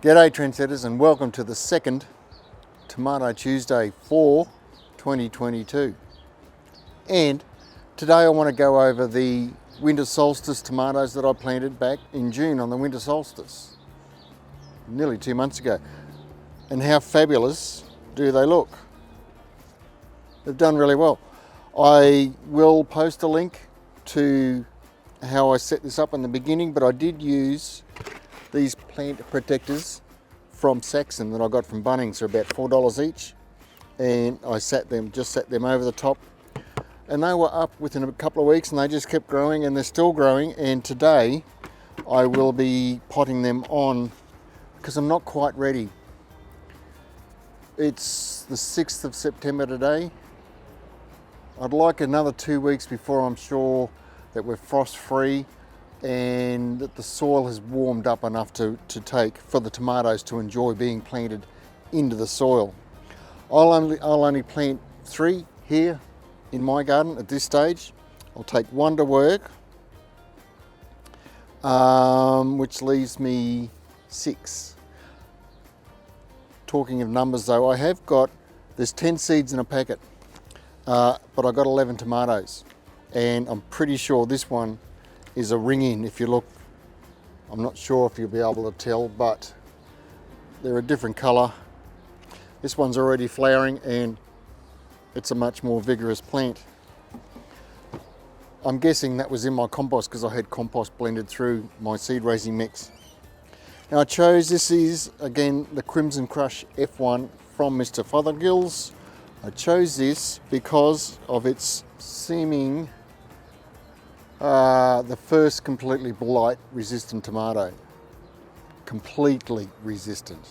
G'day trendsetters, and welcome to the second Tomato Tuesday for 2022. And today I want to go over the winter solstice tomatoes that I planted back in June on the winter solstice, nearly 2 months ago. And how fabulous do they look? They've done really well. I will post a link to how I set this up in the beginning, but I did use these plant protectors from Saxon that I got from Bunnings. They're about $4 each, and I just set them over the top, and they were up within a couple of weeks, and they just kept growing, and they're still growing. And today I will be potting them on because I'm not quite ready. It's the 6th of September today. I'd like another 2 weeks before I'm sure that we're frost free and that the soil has warmed up enough to take for the tomatoes to enjoy being planted into the soil. I'll only plant 3 here in my garden at this stage. I'll take 1 to work, which leaves me 6. Talking of numbers though, there's 10 seeds in a packet, but I got 11 tomatoes, and I'm pretty sure this one is a ring-in. If you look, I'm not sure if you'll be able to tell, but they're a different colour. This one's already flowering and it's a much more vigorous plant. I'm guessing that was in my compost because I had compost blended through my seed raising mix. Now I chose, this is again the Crimson Crush F1 from Mr. Fothergill's. I chose this because of its seeming the first completely blight resistant tomato. Completely resistant.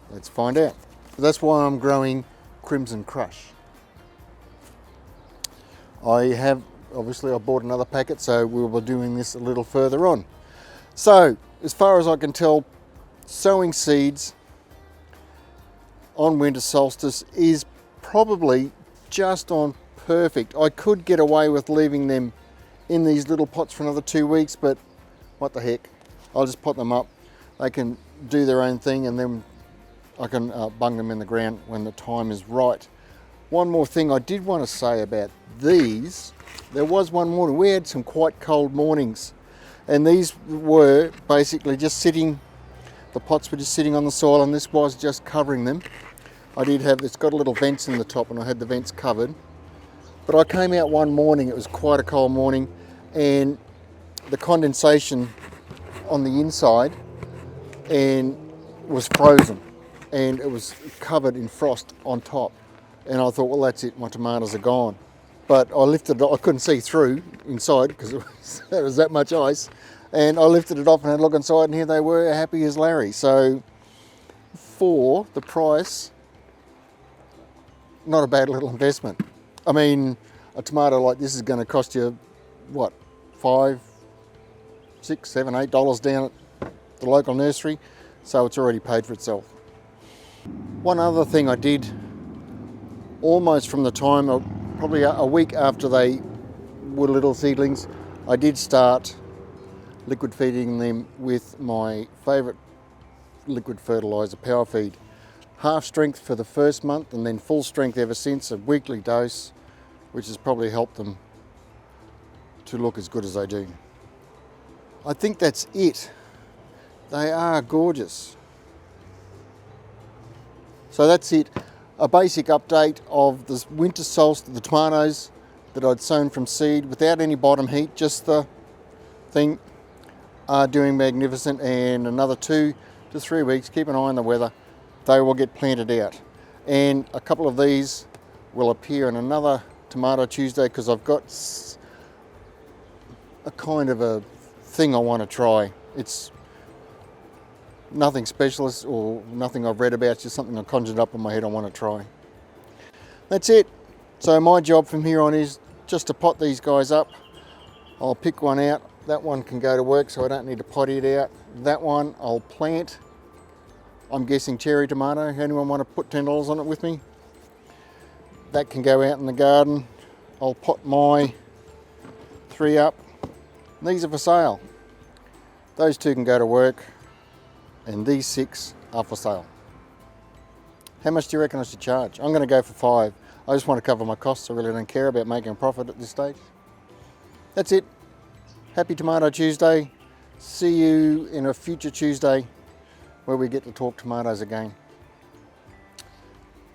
Let's find out. That's why I'm growing Crimson Crush. I bought another packet, so we'll be doing this a little further on. So, as far as I can tell, sowing seeds on winter solstice is probably just on perfect. I could get away with leaving them in these little pots for another 2 weeks, but what the heck, I'll just pot them up. They can do their own thing, and then I can bung them in the ground when the time is right. One more thing I did want to say about these. There was one morning, we had some quite cold mornings, and these were basically just sitting, the pots were just sitting on the soil, and this was just covering them. It's got a little vents in the top, and I had the vents covered. But I came out one morning, it was quite a cold morning, and the condensation on the inside and was frozen, and it was covered in frost on top. And I thought, well, that's it, my tomatoes are gone. But I lifted it off, I couldn't see through inside because there was that much ice. And I lifted it off and had a look inside, and here they were, happy as Larry. So for the price, not a bad little investment. I mean, a tomato like this is going to cost you, what, $5, $6, $7, $8 down at the local nursery, so it's already paid for itself. One other thing I did, almost from the time, probably a week after they were little seedlings, I did start liquid feeding them with my favourite liquid fertiliser, Power Feed. Half strength for the first month, and then full strength ever since, a weekly dose, which has probably helped them to look as good as they do. I think that's it. They are gorgeous. So that's it. A basic update of the winter solstice, the tomatoes that I'd sown from seed without any bottom heat, just the thing, are doing magnificent, and another 2 to 3 weeks, keep an eye on the weather, they will get planted out. And a couple of these will appear in another Tomato Tuesday because I've got a kind of a thing I want to try. It's nothing specialist or nothing I've read about, it's just something I conjured up in my head I want to try. That's it. So my job from here on is just to pot these guys up. I'll pick one out. That one can go to work, so I don't need to pot it out. That one I'll plant. I'm guessing cherry tomato. Anyone want to put $10 on it with me? That can go out in the garden. I'll pot my 3 up. These are for sale. Those 2 can go to work. and these 6 are for sale. How much do you reckon I should charge? I'm going to go for 5. I just want to cover my costs. I really don't care about making a profit at this stage. That's it. Happy Tomato Tuesday. See you in a future Tuesday where we get to talk tomatoes again.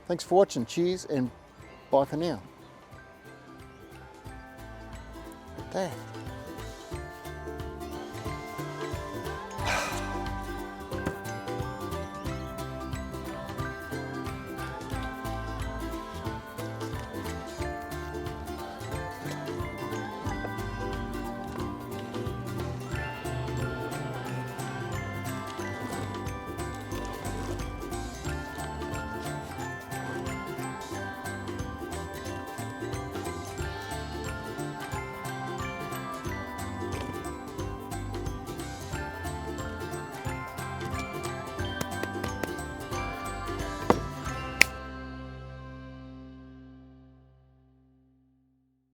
Thanks for watching. Cheers and bye for now. Like that.